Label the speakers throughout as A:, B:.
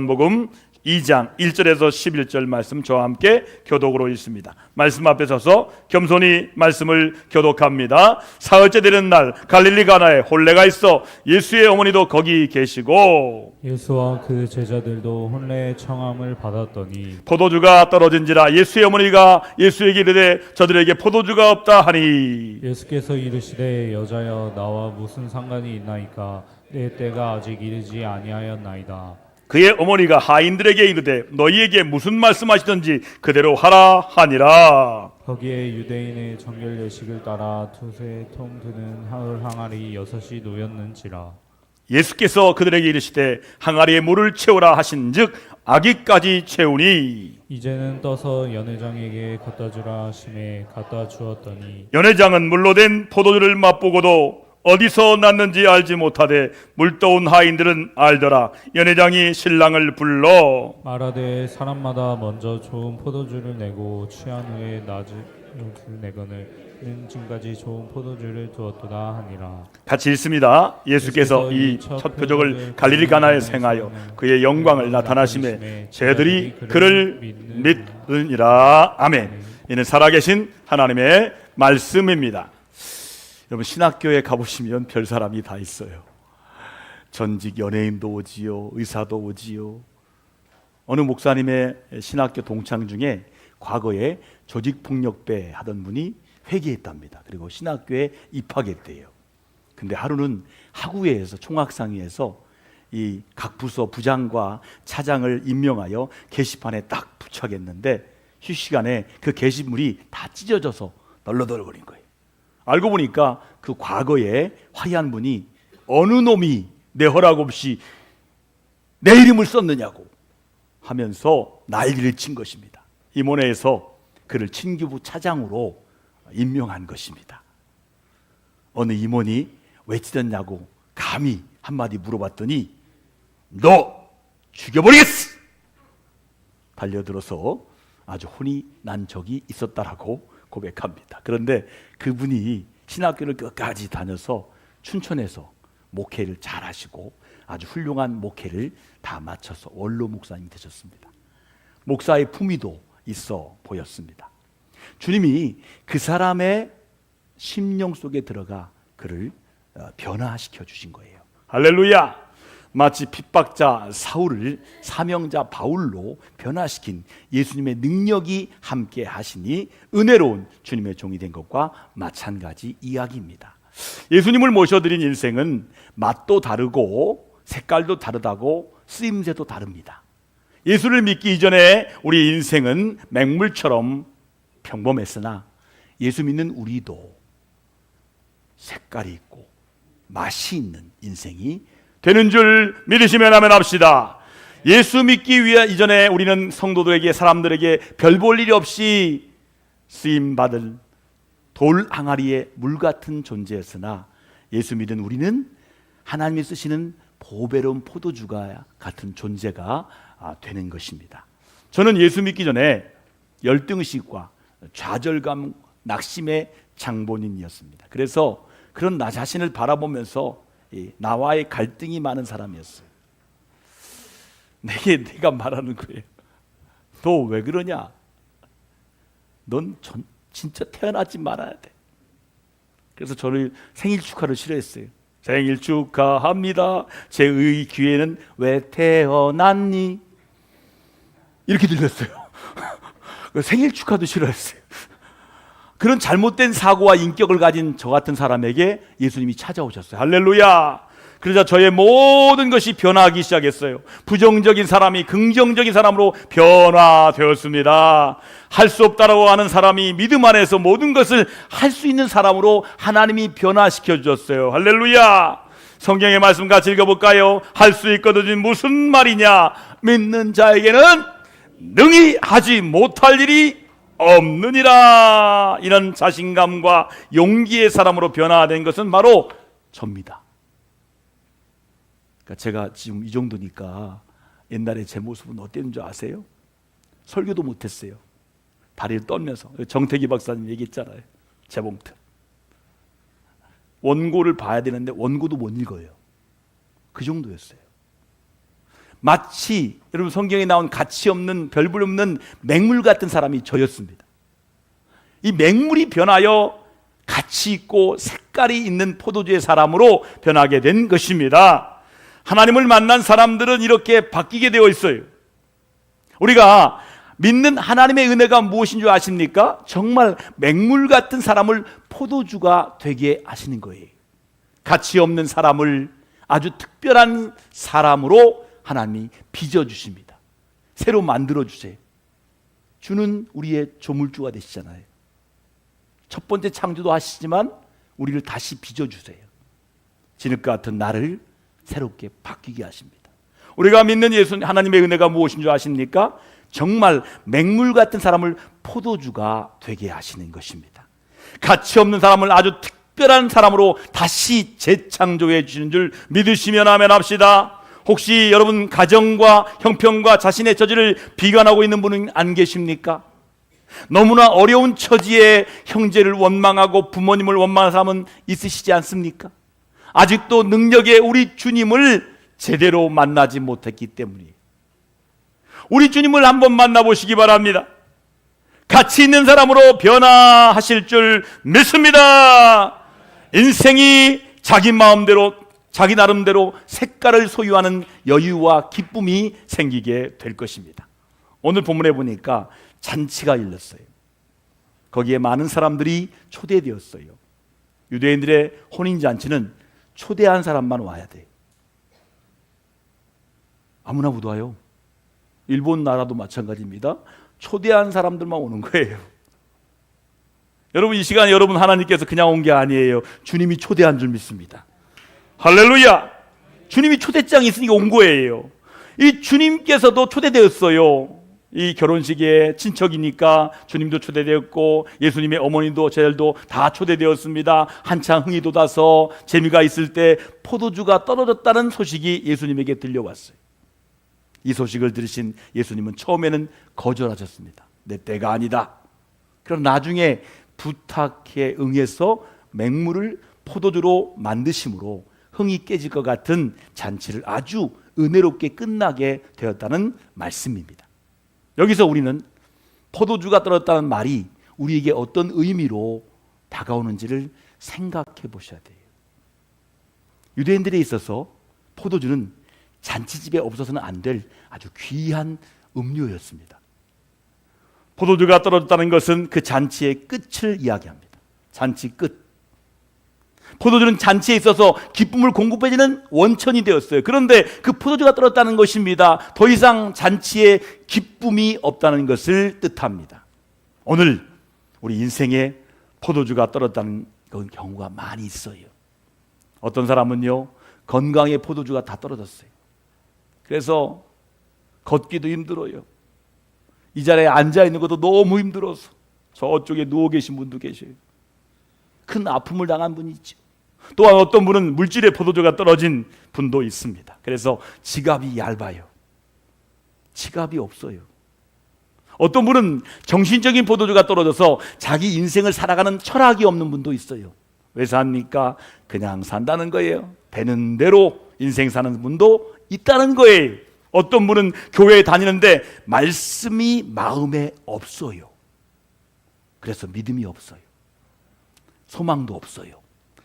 A: 복음 2장 1절에서 11절 말씀 저와 함께 교독으로 읽습니다. 말씀 앞에 서서 겸손히 말씀을 교독합니다. 사흘째 되는 날 갈릴리 가나에 혼례가 있어 예수의 어머니도 거기 계시고
B: 예수와 그 제자들도 혼례의 청함을 받았더니
A: 포도주가 떨어진지라 예수의 어머니가 예수에게 이르되 저들에게 포도주가 없다 하니
B: 예수께서 이르시되 여자여 나와 무슨 상관이 있나이까 내 때가 아직 이르지 아니하였나이다.
A: 그의 어머니가 하인들에게 이르되 너희에게 무슨 말씀하시든지 그대로 하라 하니라.
B: 거기에 유대인의 정결 예식을 따라 두세 통 드는 하울 항아리 6이 놓였는지라.
A: 예수께서 그들에게 이르시되 항아리에 물을 채우라 하신즉 아기까지 채우니
B: 이제는 떠서 연회장에게 갖다 주라 하심에 갖다 주었더니
A: 연회장은 물로 된 포도주를 맛보고도 어디서 났는지 알지 못하되 물떠온 하인들은 알더라. 연회장이 신랑을 불러
B: 말하되 사람마다 먼저 좋은 포도주를 내고 취한 후에 낮은 것을 내거늘 지금까지 좋은 포도주를 두었도다 하니라.
A: 같이 읽습니다. 예수께서 이 첫 표적을 갈릴리 가나에서 행하여 그의 영광을 나타나심에 제들이 그를 믿으니라. 아멘. 이는 살아계신 하나님의 말씀입니다. 여러분 신학교에 가보시면 별 사람이 다 있어요. 전직 연예인도 오지요, 의사도 오지요. 어느 목사님의 신학교 동창 중에 과거에 조직폭력배 하던 분이 회개했답니다. 그리고 신학교에 입학했대요. 근데 하루는 학우회에서 총학상회에서 이 각 부서 부장과 차장을 임명하여 게시판에 딱 부착했는데 휴 시간에 그 게시물이 다 찢어져서 널러덜거린 거예요. 알고 보니까 그 과거에 화해한 분이 어느 놈이 내 허락 없이 내 이름을 썼느냐고 하면서 난리를 친 것입니다. 임원회에서 그를 친교부 차장으로 임명한 것입니다. 어느 임원이 왜 찢었냐고 감히 한마디 물어봤더니 너 죽여버리겠어! 달려들어서 아주 혼이 난 적이 있었다라고 고백합니다. 그런데 그분이 신학교를 끝까지 다녀서 춘천에서 목회를 잘 하시고 아주 훌륭한 목회를 다 마쳐서 원로 목사님이 되셨습니다. 목사의 품위도 있어 보였습니다. 주님이 그 사람의 심령 속에 들어가 그를 변화시켜 주신 거예요. 할렐루야! 마치 핍박자 사울을 사명자 바울로 변화시킨 예수님의 능력이 함께 하시니 은혜로운 주님의 종이 된 것과 마찬가지 이야기입니다. 예수님을 모셔드린 인생은 맛도 다르고 색깔도 다르다고 쓰임새도 다릅니다. 예수를 믿기 이전에 우리 인생은 맹물처럼 평범했으나 예수 믿는 우리도 색깔이 있고 맛이 있는 인생이 되는 줄 믿으시면 아멘 합시다. 예수 믿기 위해 이전에 우리는 성도들에게 사람들에게 별 볼 일이 없이 쓰임받을 돌 항아리에 물 같은 존재였으나 예수 믿은 우리는 하나님이 쓰시는 보배로운 포도주가 같은 존재가 되는 것입니다. 저는 예수 믿기 전에 열등의식과 좌절감, 낙심의 장본인이었습니다. 그래서 그런 나 자신을 바라보면서 나와의 갈등이 많은 사람이었어요. 내가 말하는 거예요. 너 왜 그러냐? 넌 진짜 태어나지 말아야 돼. 그래서 저를 생일 축하를 싫어했어요. 생일 축하합니다. 제 귀에는 왜 태어났니? 이렇게 들렸어요. 생일 축하도 싫어했어요. 그런 잘못된 사고와 인격을 가진 저 같은 사람에게 예수님이 찾아오셨어요. 할렐루야. 그러자 저의 모든 것이 변화하기 시작했어요. 부정적인 사람이 긍정적인 사람으로 변화되었습니다. 할 수 없다라고 하는 사람이 믿음 안에서 모든 것을 할 수 있는 사람으로 하나님이 변화시켜 주셨어요. 할렐루야. 성경의 말씀 같이 읽어볼까요? 할 수 있거든 무슨 말이냐? 믿는 자에게는 능히 하지 못할 일이 없느니라. 이런 자신감과 용기의 사람으로 변화된 것은 바로 접니다. 그러니까 제가 지금 이 정도니까 옛날에 제 모습은 어땠는 줄 아세요? 설교도 못했어요. 다리를 떨면서. 정태기 박사님 얘기했잖아요. 재봉틀. 원고를 봐야 되는데 원고도 못 읽어요. 그 정도였어요. 마치 여러분 성경에 나온 가치 없는 별볼 없는 맹물 같은 사람이 저였습니다. 이 맹물이 변하여 가치 있고 색깔이 있는 포도주의 사람으로 변하게 된 것입니다. 하나님을 만난 사람들은 이렇게 바뀌게 되어 있어요. 우리가 믿는 하나님의 은혜가 무엇인 줄 아십니까? 정말 맹물 같은 사람을 포도주가 되게 하시는 거예요. 가치 없는 사람을 아주 특별한 사람으로 하나님이 빚어주십니다. 새로 만들어주세요. 주는 우리의 조물주가 되시잖아요. 첫 번째 창조도 하시지만 우리를 다시 빚어주세요. 진흙 같은 나를 새롭게 바뀌게 하십니다. 우리가 믿는 예수 하나님의 은혜가 무엇인 줄 아십니까? 정말 맹물 같은 사람을 포도주가 되게 하시는 것입니다. 가치 없는 사람을 아주 특별한 사람으로 다시 재창조해 주시는 줄 믿으시면 아멘 합시다. 혹시 여러분 가정과 형편과 자신의 처지를 비관하고 있는 분은 안 계십니까? 너무나 어려운 처지에 형제를 원망하고 부모님을 원망하는 사람은 있으시지 않습니까? 아직도 능력의 우리 주님을 제대로 만나지 못했기 때문이에요. 우리 주님을 한번 만나보시기 바랍니다. 가치 있는 사람으로 변화하실 줄 믿습니다. 인생이 자기 마음대로 자기 나름대로 색깔을 소유하는 여유와 기쁨이 생기게 될 것입니다. 오늘 본문에 보니까 잔치가 일렀어요. 거기에 많은 사람들이 초대되었어요. 유대인들의 혼인잔치는 초대한 사람만 와야 돼요. 아무나 못 와요. 일본 나라도 마찬가지입니다. 초대한 사람들만 오는 거예요. 여러분 이 시간 여러분 하나님께서 그냥 온 게 아니에요. 주님이 초대한 줄 믿습니다. 할렐루야. 주님이 초대장이 있으니까 온 거예요. 이 주님께서도 초대되었어요. 이 결혼식에 친척이니까 주님도 초대되었고 예수님의 어머니도 제자들도 다 초대되었습니다. 한창 흥이 돋아서 재미가 있을 때 포도주가 떨어졌다는 소식이 예수님에게 들려왔어요. 이 소식을 들으신 예수님은 처음에는 거절하셨습니다. 내 때가 아니다. 그럼 나중에 부탁에 응해서 맹물을 포도주로 만드심으로 흥이 깨질 것 같은 잔치를 아주 은혜롭게 끝나게 되었다는 말씀입니다. 여기서 우리는 포도주가 떨어졌다는 말이 우리에게 어떤 의미로 다가오는지를 생각해 보셔야 돼요. 유대인들에 있어서 포도주는 잔치집에 없어서는 안 될 아주 귀한 음료였습니다. 포도주가 떨어졌다는 것은 그 잔치의 끝을 이야기합니다. 잔치 끝. 포도주는 잔치에 있어서 기쁨을 공급해주는 원천이 되었어요. 그런데 그 포도주가 떨어졌다는 것입니다. 더 이상 잔치에 기쁨이 없다는 것을 뜻합니다. 오늘 우리 인생에 포도주가 떨어졌다는 경우가 많이 있어요. 어떤 사람은요, 건강에 포도주가 다 떨어졌어요. 그래서 걷기도 힘들어요. 이 자리에 앉아 있는 것도 너무 힘들어서 저쪽에 누워 계신 분도 계셔요. 큰 아픔을 당한 분이 있죠. 또한 어떤 분은 물질의 포도주가 떨어진 분도 있습니다. 그래서 지갑이 얇아요. 지갑이 없어요. 어떤 분은 정신적인 포도주가 떨어져서 자기 인생을 살아가는 철학이 없는 분도 있어요. 왜 삽니까? 그냥 산다는 거예요. 되는 대로 인생 사는 분도 있다는 거예요. 어떤 분은 교회에 다니는데 말씀이 마음에 없어요. 그래서 믿음이 없어요. 소망도 없어요.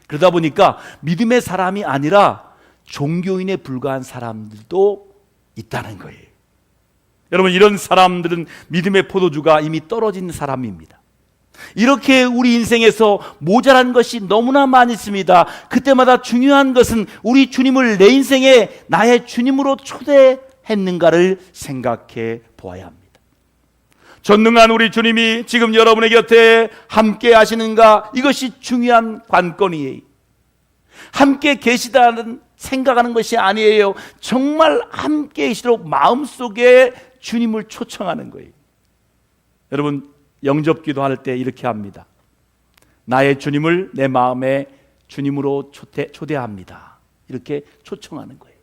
A: 그러다 보니까 믿음의 사람이 아니라 종교인에 불과한 사람들도 있다는 거예요. 여러분 이런 사람들은 믿음의 포도주가 이미 떨어진 사람입니다. 이렇게 우리 인생에서 모자란 것이 너무나 많이 있습니다. 그때마다 중요한 것은 우리 주님을 내 인생에 나의 주님으로 초대했는가를 생각해 보아야 합니다. 전능한 우리 주님이 지금 여러분의 곁에 함께 하시는가? 이것이 중요한 관건이에요. 함께 계시다는 생각하는 것이 아니에요. 정말 함께 계시도록 마음속에 주님을 초청하는 거예요. 여러분 영접기도 할 때 이렇게 합니다. 나의 주님을 내 마음에 주님으로 초대합니다. 이렇게 초청하는 거예요.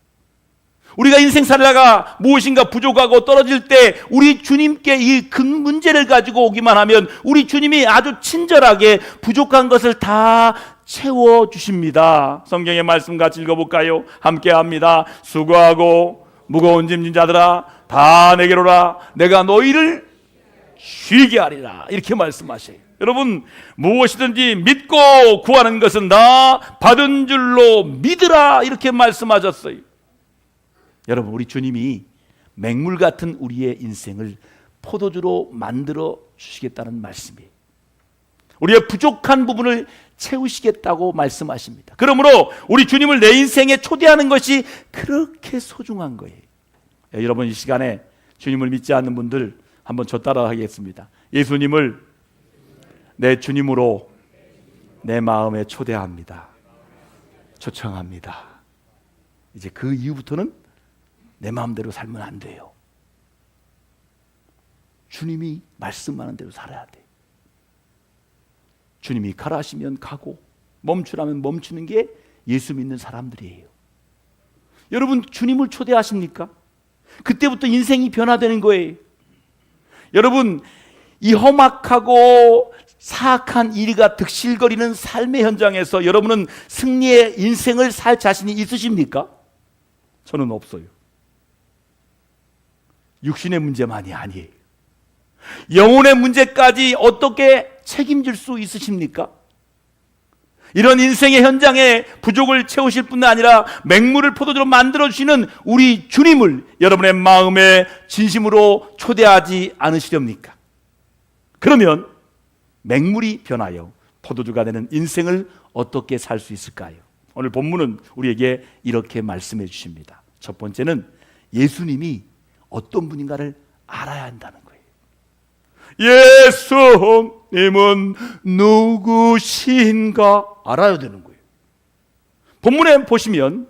A: 우리가 인생 살다가 무엇인가 부족하고 떨어질 때 우리 주님께 이 큰 문제를 가지고 오기만 하면 우리 주님이 아주 친절하게 부족한 것을 다 채워주십니다. 성경의 말씀 같이 읽어볼까요? 함께 합니다. 수고하고 무거운 짐진 자들아 다 내게로라 내가 너희를 쉬게 하리라. 이렇게 말씀하셔요. 여러분, 무엇이든지 믿고 구하는 것은 다 받은 줄로 믿으라. 이렇게 말씀하셨어요. 여러분, 우리 주님이 맹물 같은 우리의 인생을 포도주로 만들어 주시겠다는 말씀이에요. 우리의 부족한 부분을 채우시겠다고 말씀하십니다. 그러므로 우리 주님을 내 인생에 초대하는 것이 그렇게 소중한 거예요. 여러분, 이 시간에 주님을 믿지 않는 분들 한번 저 따라 하겠습니다. 예수님을 내 주님으로 내 마음에 초대합니다. 초청합니다. 이제 그 이후부터는 내 마음대로 살면 안 돼요. 주님이 말씀하는 대로 살아야 돼. 주님이 가라 하시면 가고 멈추라면 멈추는 게 예수 믿는 사람들이에요. 여러분, 주님을 초대하십니까? 그때부터 인생이 변화되는 거예요. 여러분, 이 험악하고 사악한 일이가 득실거리는 삶의 현장에서 여러분은 승리의 인생을 살 자신이 있으십니까? 저는 없어요. 육신의 문제만이 아니에요. 영혼의 문제까지 어떻게 책임질 수 있으십니까? 이런 인생의 현장에 부족을 채우실 뿐 아니라 맹물을 포도주로 만들어주시는 우리 주님을 여러분의 마음에 진심으로 초대하지 않으시렵니까? 그러면 맹물이 변하여 포도주가 되는 인생을 어떻게 살 수 있을까요? 오늘 본문은 우리에게 이렇게 말씀해 주십니다. 첫 번째는 예수님이 어떤 분인가를 알아야 한다는 거예요. 예수님은 누구신가 알아야 되는 거예요. 본문에 보시면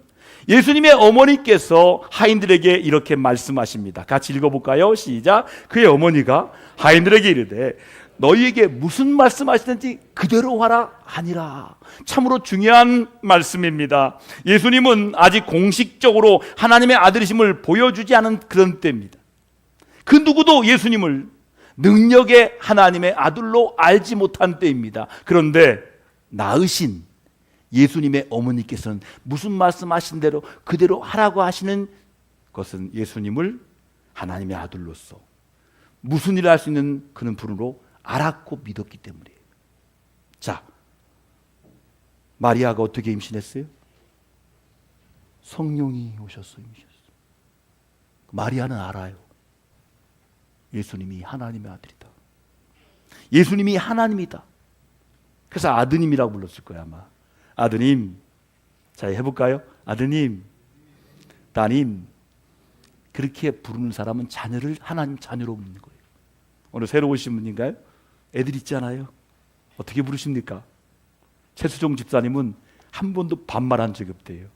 A: 예수님의 어머니께서 하인들에게 이렇게 말씀하십니다. 같이 읽어볼까요? 시작. 그의 어머니가 하인들에게 이르되 너희에게 무슨 말씀하시든지 그대로 하라 하니라. 참으로 중요한 말씀입니다. 예수님은 아직 공식적으로 하나님의 아들이심을 보여주지 않은 그런 때입니다. 그 누구도 예수님을 능력의 하나님의 아들로 알지 못한 때입니다. 그런데 낳으신 예수님의 어머니께서는 무슨 말씀하신 대로 그대로 하라고 하시는 것은 예수님을 하나님의 아들로서 무슨 일을 할 수 있는 그런 분으로 알았고 믿었기 때문이에요. 자, 마리아가 어떻게 임신했어요? 성령이 오셨어요. 마리아는 알아요. 예수님이 하나님의 아들이다. 예수님이 하나님이다. 그래서 아드님이라고 불렀을 거야 아마. 아드님. 자, 해볼까요? 아드님, 따님. 그렇게 부르는 사람은 자녀를 하나님 자녀로 부르는 거예요. 오늘 새로 오신 분인가요? 애들 있잖아요. 어떻게 부르십니까? 최수종 집사님은 한 번도 반말한 적이 없대요.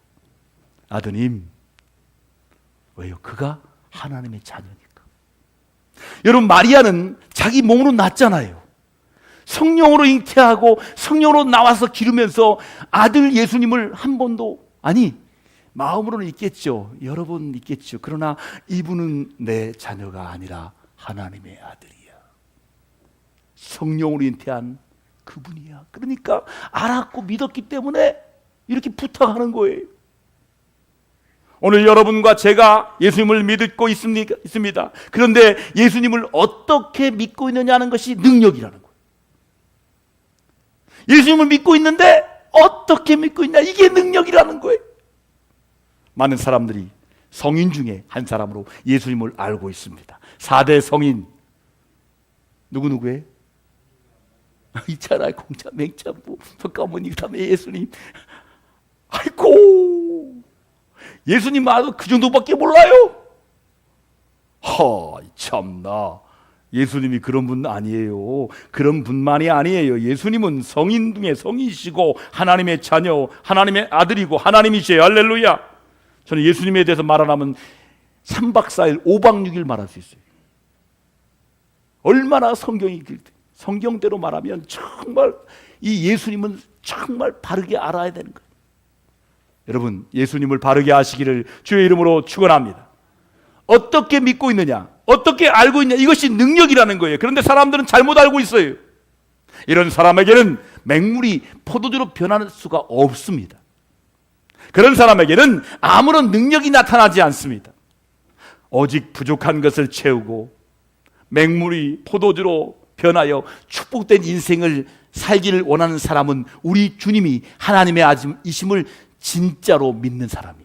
A: 아드님. 왜요? 그가 하나님의 자녀니까. 여러분, 마리아는 자기 몸으로 낳았잖아요. 성령으로 잉태하고 성령으로 나와서 기르면서 아들 예수님을 한 번도, 아니 마음으로는 있겠죠. 여러 번 있겠죠. 그러나 이분은 내 자녀가 아니라 하나님의 아들이야. 성령으로 잉태한 그분이야. 그러니까 알았고 믿었기 때문에 이렇게 부탁하는 거예요. 오늘 여러분과 제가 예수님을 믿고 있습니다. 그런데 예수님을 어떻게 믿고 있느냐는 것이 능력이라는 거예요. 예수님을 믿고 있는데 어떻게 믿고 있냐, 이게 능력이라는 거예요. 많은 사람들이 성인 중에 한 사람으로 예수님을 알고 있습니다. 4대 성인 누구예요? 있잖아요. 공자, 맹자부, 석가모니, 그 다음에 예수님. 아이고, 예수님 말도 그 정도밖에 몰라요? 참나. 예수님이 그런 분 아니에요. 그런 분만이 아니에요. 예수님은 성인 중에 성이시고 하나님의 자녀, 하나님의 아들이고 하나님이시에요. 할렐루야. 저는 예수님에 대해서 말하면 3박 4일, 5박 6일 말할 수 있어요. 얼마나 성경대로 말하면 정말 이 예수님은 정말 바르게 알아야 되는 거예요. 여러분, 예수님을 바르게 아시기를 주의 이름으로 축원합니다. 어떻게 믿고 있느냐, 어떻게 알고 있냐, 이것이 능력이라는 거예요. 그런데 사람들은 잘못 알고 있어요. 이런 사람에게는 맹물이 포도주로 변할 수가 없습니다. 그런 사람에게는 아무런 능력이 나타나지 않습니다. 오직 부족한 것을 채우고 맹물이 포도주로 변하여 축복된 인생을 살기를 원하는 사람은 우리 주님이 하나님의 아들이심을 진짜로 믿는 사람이,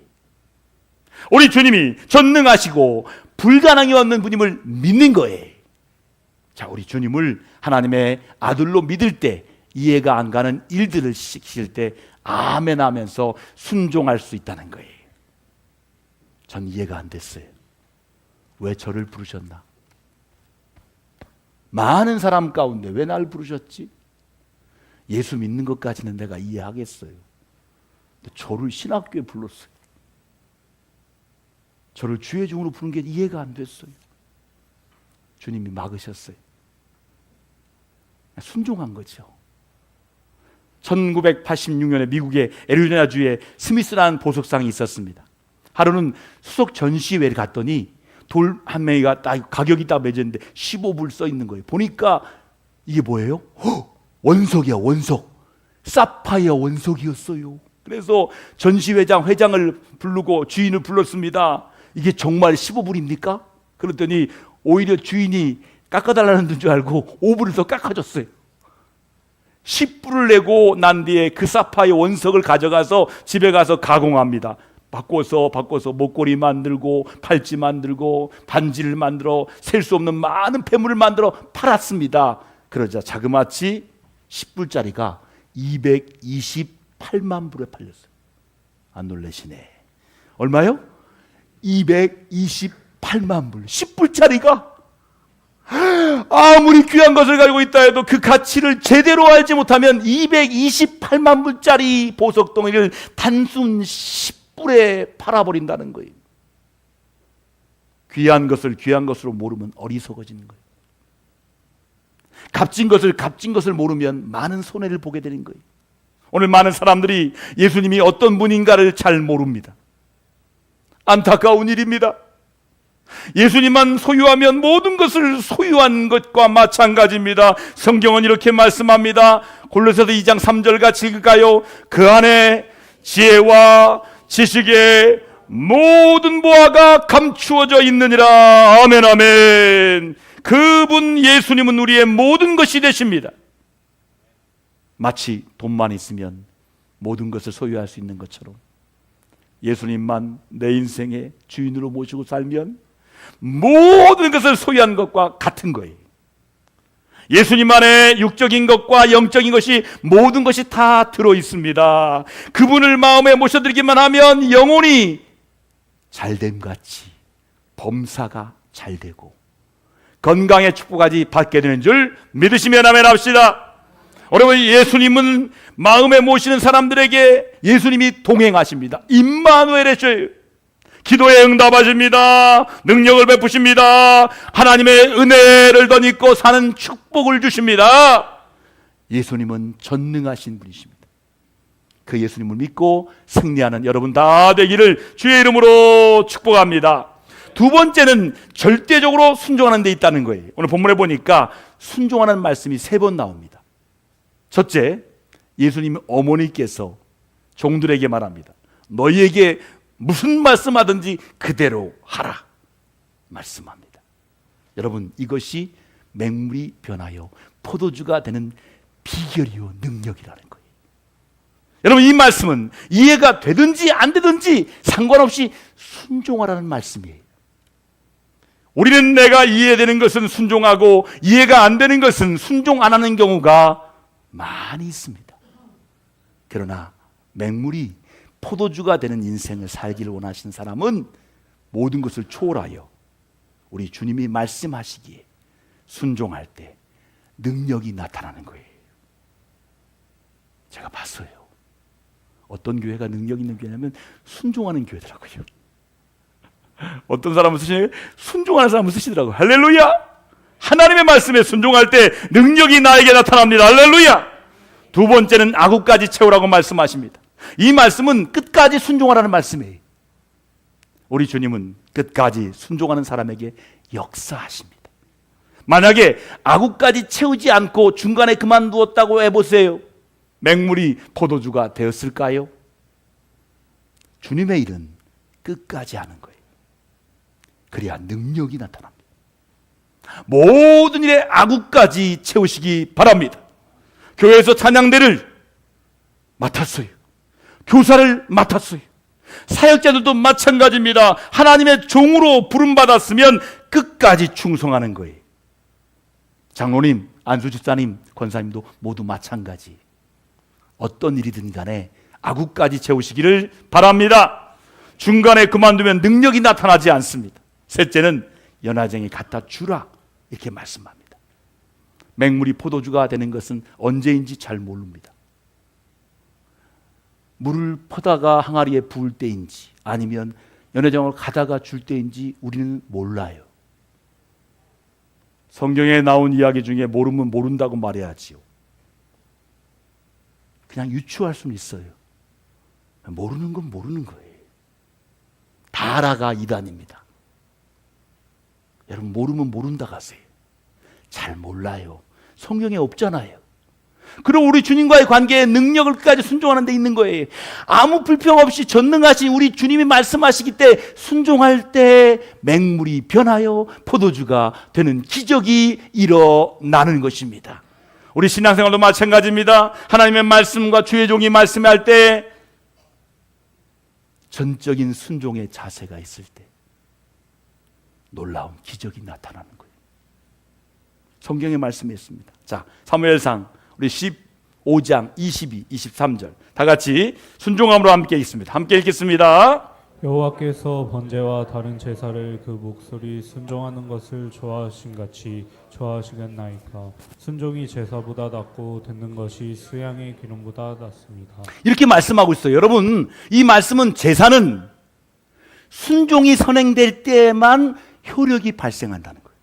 A: 우리 주님이 전능하시고 불가능이 없는 분임을 믿는 거예요. 자, 우리 주님을 하나님의 아들로 믿을 때 이해가 안 가는 일들을 시킬 때 아멘 하면서 순종할 수 있다는 거예요. 전 이해가 안 됐어요. 왜 저를 부르셨나? 많은 사람 가운데 왜 나를 부르셨지? 예수 믿는 것까지는 내가 이해하겠어요. 근데 저를 신학교에 불렀어요. 저를 주의 종으로 부른 게 이해가 안 됐어요. 주님이 막으셨어요. 순종한 거죠. 1986년에 미국의 애리조나주에 스미스라는 보석상이 있었습니다. 하루는 수석 전시회를 갔더니 돌 한 명이가 딱 가격이 딱 매졌는데 15불 써 있는 거예요. 보니까 이게 뭐예요? 원석이야, 원석. 사파이어 원석이었어요. 그래서 전시회장 회장을 부르고 주인을 불렀습니다. 이게 정말 15불입니까? 그랬더니 오히려 주인이 깎아달라는 줄 알고 5불을 더 깎아줬어요. 10불을 내고 난 뒤에 그 사파이어 원석을 가져가서 집에 가서 가공합니다. 바꿔서 목걸이 만들고 팔찌 만들고 반지를 만들어 셀 수 없는 많은 폐물을 만들어 팔았습니다. 그러자 자그마치 10불짜리가 228만 불에 팔렸어요. 안 놀라시네. 얼마요? 228만 불. 10불짜리가 아무리 귀한 것을 가지고 있다 해도 그 가치를 제대로 알지 못하면 228만 불짜리 보석덩이를 단순 10불에 팔아버린다는 거예요. 귀한 것을 귀한 것으로 모르면 어리석어지는 거예요. 값진 것을 모르면 많은 손해를 보게 되는 거예요. 오늘 많은 사람들이 예수님이 어떤 분인가를 잘 모릅니다. 안타까운 일입니다. 예수님만 소유하면 모든 것을 소유한 것과 마찬가지입니다. 성경은 이렇게 말씀합니다. 골로새서 2장 3절 같이 읽을까요? 그 안에 지혜와 지식의 모든 보화가 감추어져 있느니라. 아멘, 아멘. 그분 예수님은 우리의 모든 것이 되십니다. 마치 돈만 있으면 모든 것을 소유할 수 있는 것처럼 예수님만 내 인생의 주인으로 모시고 살면 모든 것을 소유한 것과 같은 거예요. 예수님 안에 육적인 것과 영적인 것이 모든 것이 다 들어있습니다. 그분을 마음에 모셔드리기만 하면 영혼이 잘됨같이 범사가 잘되고 건강의 축복까지 받게 되는 줄 믿으시면 아멘 합시다. 여러분, 예수님은 마음에 모시는 사람들에게 예수님이 동행하십니다. 임마누엘이셔요. 기도에 응답하십니다. 능력을 베푸십니다. 하나님의 은혜를 덧입고 사는 축복을 주십니다. 예수님은 전능하신 분이십니다. 그 예수님을 믿고 승리하는 여러분 다 되기를 주의 이름으로 축복합니다. 두 번째는 절대적으로 순종하는 데 있다는 거예요. 오늘 본문에 보니까 순종하는 말씀이 3번 나옵니다. 첫째, 예수님 어머니께서 종들에게 말합니다. 너희에게 무슨 말씀하든지 그대로 하라 말씀합니다. 여러분, 이것이 맹물이 변하여 포도주가 되는 비결이요 능력이라는 거예요. 여러분, 이 말씀은 이해가 되든지 안 되든지 상관없이 순종하라는 말씀이에요. 우리는 내가 이해되는 것은 순종하고 이해가 안 되는 것은 순종 안 하는 경우가 많이 있습니다. 그러나 맹물이 포도주가 되는 인생을 살기를 원하시는 사람은 모든 것을 초월하여 우리 주님이 말씀하시기에 순종할 때 능력이 나타나는 거예요. 제가 봤어요. 어떤 교회가 능력 있는 교회냐면 순종하는 교회더라고요. 어떤 사람은 쓰시네요. 순종하는 사람은 쓰시더라고요. 할렐루야! 하나님의 말씀에 순종할 때 능력이 나에게 나타납니다. 할렐루야! 두 번째는 아구까지 채우라고 말씀하십니다. 이 말씀은 끝까지 순종하라는 말씀이에요. 우리 주님은 끝까지 순종하는 사람에게 역사하십니다. 만약에 아구까지 채우지 않고 중간에 그만두었다고 해보세요. 맹물이 포도주가 되었을까요? 주님의 일은 끝까지 하는 거예요. 그래야 능력이 나타납니다. 모든 일에 아구까지 채우시기 바랍니다. 교회에서 찬양대를 맡았어요. 교사를 맡았어요. 사역자들도 마찬가지입니다. 하나님의 종으로 부름받았으면 끝까지 충성하는 거예요. 장로님, 안수집사님, 권사님도 모두 마찬가지. 어떤 일이든 간에 아구까지 채우시기를 바랍니다. 중간에 그만두면 능력이 나타나지 않습니다. 셋째는 연화쟁이 갖다 주라, 이렇게 말씀합니다. 맹물이 포도주가 되는 것은 언제인지 잘 모릅니다. 물을 퍼다가 항아리에 부을 때인지 아니면 연회장을 가다가 줄 때인지 우리는 몰라요. 성경에 나온 이야기 중에 모르면 모른다고 말해야지요. 그냥 유추할 수는 있어요. 모르는 건 모르는 거예요. 다라가 이단입니다. 여러분, 모르면 모른다 가세요. 잘 몰라요. 성경에 없잖아요. 그럼 우리 주님과의 관계에 능력을 끝까지 순종하는 데 있는 거예요. 아무 불평 없이 전능하신 우리 주님이 말씀하시기 때 순종할 때 맹물이 변하여 포도주가 되는 기적이 일어나는 것입니다. 우리 신앙생활도 마찬가지입니다. 하나님의 말씀과 주의 종이 말씀할 때 전적인 순종의 자세가 있을 때 놀라운 기적이 나타나는 거예요. 성경에 말씀했습니다. 자, 사무엘상 우리 15장 22, 23절 다 같이 순종함으로 함께 읽습니다. 함께 읽겠습니다.
B: 여호와께서 번제와 다른 제사를 그 목소리 순종하는 것을 좋아하신 같이 좋아하시겠나이까. 순종이 제사보다 낫고 듣는 것이 수양의 기름보다 낫습니다.
A: 이렇게 말씀하고 있어요. 여러분, 이 말씀은 제사는 순종이 선행될 때만 효력이 발생한다는 거예요.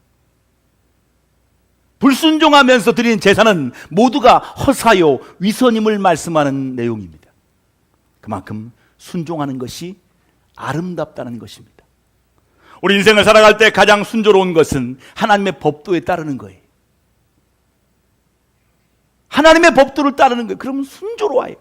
A: 불순종하면서 드리는 제사는 모두가 허사요 위선임을 말씀하는 내용입니다. 그만큼 순종하는 것이 아름답다는 것입니다. 우리 인생을 살아갈 때 가장 순조로운 것은 하나님의 법도에 따르는 거예요. 하나님의 법도를 따르는 거예요. 그러면 순조로워요.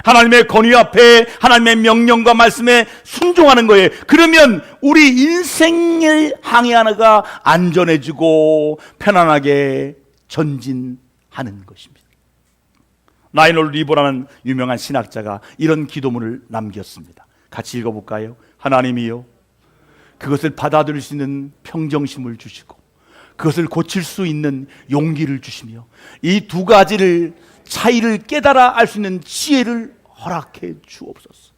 A: 하나님의 권위 앞에 하나님의 명령과 말씀에 순종하는 거예요. 그러면 우리 인생을 항해하는가 안전해지고 편안하게 전진하는 것입니다. 라이놀 리보라는 유명한 신학자가 이런 기도문을 남겼습니다. 같이 읽어볼까요? 하나님이요, 그것을 받아들일 수 있는 평정심을 주시고 그것을 고칠 수 있는 용기를 주시며 이 두 가지를 차이를 깨달아 알 수 있는 지혜를 허락해 주옵소서.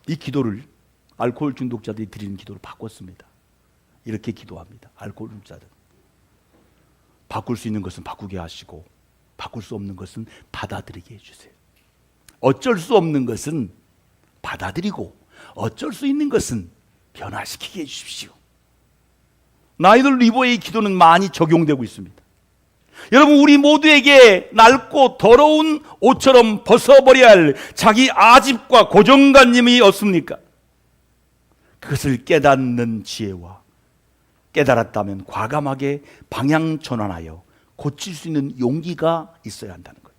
A: 이 기도를 알코올 중독자들이 드리는 기도로 바꿨습니다. 이렇게 기도합니다. 알코올 중독자들, 바꿀 수 있는 것은 바꾸게 하시고 바꿀 수 없는 것은 받아들이게 해주세요. 어쩔 수 없는 것은 받아들이고 어쩔 수 있는 것은 변화시키게 해주십시오. 라이놀 리보의 기도는 많이 적용되고 있습니다. 여러분, 우리 모두에게 낡고 더러운 옷처럼 벗어버려야 할 자기 아집과 고정관념이 없습니까? 그것을 깨닫는 지혜와 깨달았다면 과감하게 방향 전환하여 고칠 수 있는 용기가 있어야 한다는 거예요.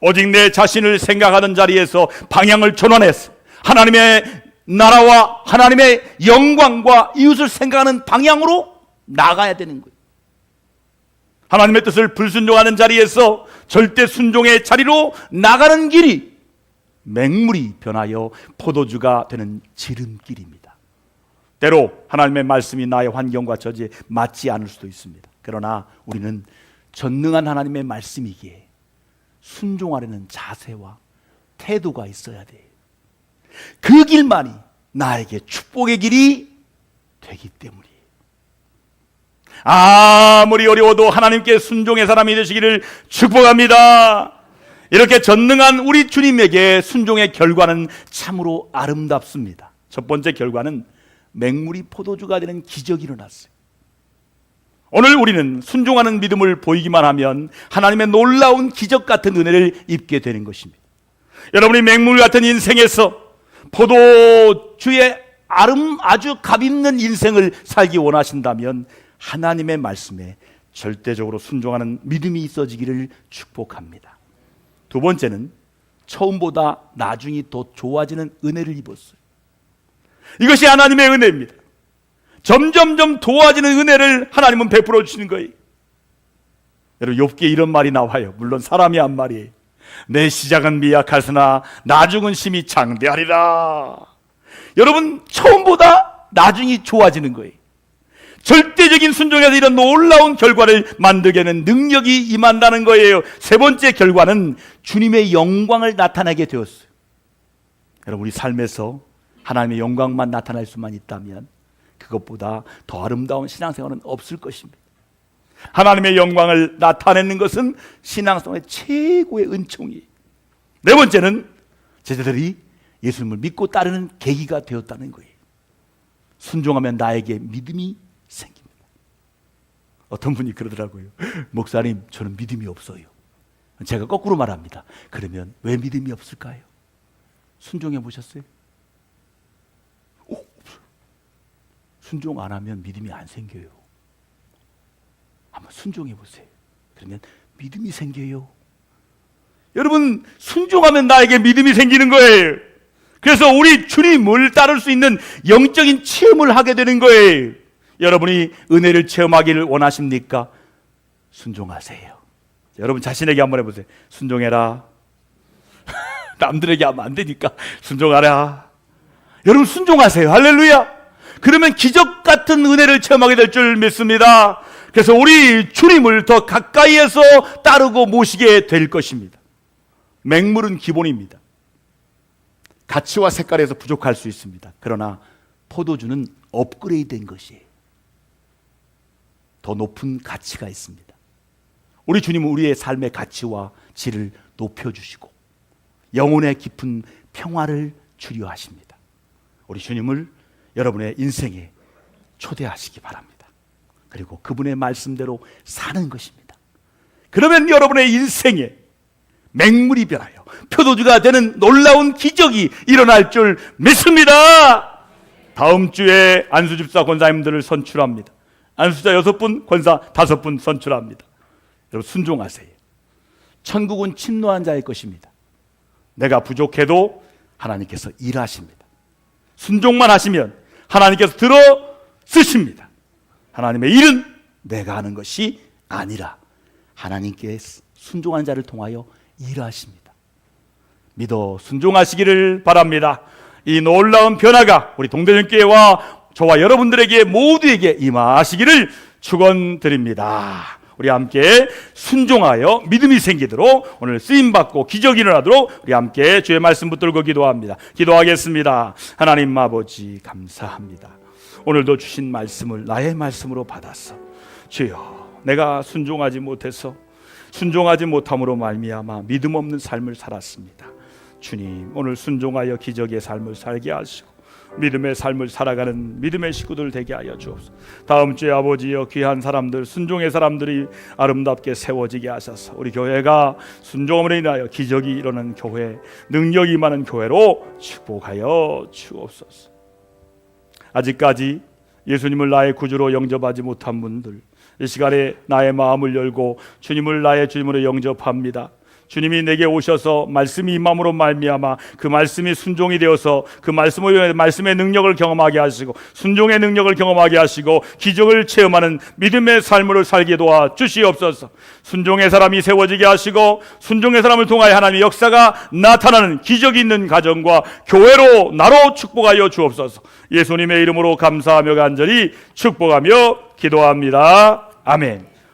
A: 오직 내 자신을 생각하는 자리에서 방향을 전환해서 하나님의 나라와 하나님의 영광과 이웃을 생각하는 방향으로 나가야 되는 거예요. 하나님의 뜻을 불순종하는 자리에서 절대 순종의 자리로 나가는 길이 맹물이 변하여 포도주가 되는 지름길입니다. 때로 하나님의 말씀이 나의 환경과 처지에 맞지 않을 수도 있습니다. 그러나 우리는 전능한 하나님의 말씀이기에 순종하려는 자세와 태도가 있어야 돼요. 그 길만이 나에게 축복의 길이 되기 때문이에요. 아무리 어려워도 하나님께 순종의 사람이 되시기를 축복합니다. 이렇게 전능한 우리 주님에게 순종의 결과는 참으로 아름답습니다. 첫 번째 결과는 맹물이 포도주가 되는 기적이 일어났어요. 오늘 우리는 순종하는 믿음을 보이기만 하면 하나님의 놀라운 기적 같은 은혜를 입게 되는 것입니다. 여러분이 맹물 같은 인생에서 포도주의 아주 값있는 인생을 살기 원하신다면 하나님의 말씀에 절대적으로 순종하는 믿음이 있어지기를 축복합니다. 두 번째는 처음보다 나중이 더 좋아지는 은혜를 입었어요. 이것이 하나님의 은혜입니다. 점점점 도와지는 은혜를 하나님은 베풀어 주시는 거예요. 여러분, 욥기에 이런 말이 나와요. 물론 사람이 한 말이에요. 내 시작은 미약하으나 나중은 심히 장대하리라. 여러분, 처음보다 나중이 좋아지는 거예요. 절대적인 순종에서 이런 놀라운 결과를 만들게 하는 능력이 임한다는 거예요. 세 번째 결과는 주님의 영광을 나타내게 되었어요. 여러분, 우리 삶에서 하나님의 영광만 나타날 수만 있다면 그것보다 더 아름다운 신앙생활은 없을 것입니다. 하나님의 영광을 나타내는 것은 신앙생활의 최고의 은총이에요. 네 번째는 제자들이 예수님을 믿고 따르는 계기가 되었다는 거예요. 순종하면 나에게 믿음이 생깁니다. 어떤 분이 그러더라고요. 목사님, 저는 믿음이 없어요. 제가 거꾸로 말합니다. 그러면 왜 믿음이 없을까요? 순종해 보셨어요? 없어요. 순종 안 하면 믿음이 안 생겨요. 한번 순종해 보세요. 그러면 믿음이 생겨요. 여러분, 순종하면 나에게 믿음이 생기는 거예요. 그래서 우리 주님을 따를 수 있는 영적인 체험을 하게 되는 거예요. 여러분이 은혜를 체험하기를 원하십니까? 순종하세요. 여러분 자신에게 한번 해보세요. 순종해라. 남들에게 하면 안 되니까 순종하라. 여러분 순종하세요. 할렐루야. 그러면 기적 같은 은혜를 체험하게 될 줄 믿습니다. 그래서 우리 주님을 더 가까이에서 따르고 모시게 될 것입니다. 맹물은 기본입니다. 가치와 색깔에서 부족할 수 있습니다. 그러나 포도주는 업그레이드된 것이에요. 더 높은 가치가 있습니다. 우리 주님은 우리의 삶의 가치와 질을 높여주시고 영혼의 깊은 평화를 주려 하십니다. 우리 주님을 여러분의 인생에 초대하시기 바랍니다. 그리고 그분의 말씀대로 사는 것입니다. 그러면 여러분의 인생에 맹물이 변하여 표도주가 되는 놀라운 기적이 일어날 줄 믿습니다. 다음 주에 안수집사 권사님들을 선출합니다. 안수자 6분, 권사 5분 선출합니다. 여러분 순종하세요. 천국은 침노한 자의 것입니다. 내가 부족해도 하나님께서 일하십니다. 순종만 하시면 하나님께서 들어 쓰십니다. 하나님의 일은 내가 하는 것이 아니라 하나님께 순종한 자를 통하여 일하십니다. 믿어 순종하시기를 바랍니다. 이 놀라운 변화가 우리 동대전교회와 저와 여러분들에게 모두에게 임하시기를 축원드립니다. 우리 함께 순종하여 믿음이 생기도록 오늘 쓰임받고 기적이 일어나도록 우리 함께 주의 말씀 붙들고 기도합니다. 기도하겠습니다. 하나님 아버지 감사합니다. 오늘도 주신 말씀을 나의 말씀으로 받았어. 주여, 내가 순종하지 못해서 순종하지 못함으로 말미암아 믿음 없는 삶을 살았습니다. 주님, 오늘 순종하여 기적의 삶을 살게 하시고 믿음의 삶을 살아가는 믿음의 식구들 되게 하여 주옵소서. 다음 주에 아버지여 귀한 사람들, 순종의 사람들이 아름답게 세워지게 하셔서 우리 교회가 순종으로 인하여 기적이 일어나는 교회, 능력이 많은 교회로 축복하여 주옵소서. 아직까지 예수님을 나의 구주로 영접하지 못한 분들, 이 시간에 나의 마음을 열고 주님을 나의 주님으로 영접합니다. 주님이 내게 오셔서 말씀이 임함으로 말미암아 그 말씀이 순종이 되어서 그 말씀의 능력을 경험하게 하시고 순종의 능력을 경험하게 하시고 기적을 체험하는 믿음의 삶을 살게 도와 주시옵소서. 순종의 사람이 세워지게 하시고 순종의 사람을 통하여 하나님의 역사가 나타나는 기적이 있는 가정과 교회로 나로 축복하여 주옵소서. 예수님의 이름으로 감사하며 간절히 축복하며 기도합니다. 아멘.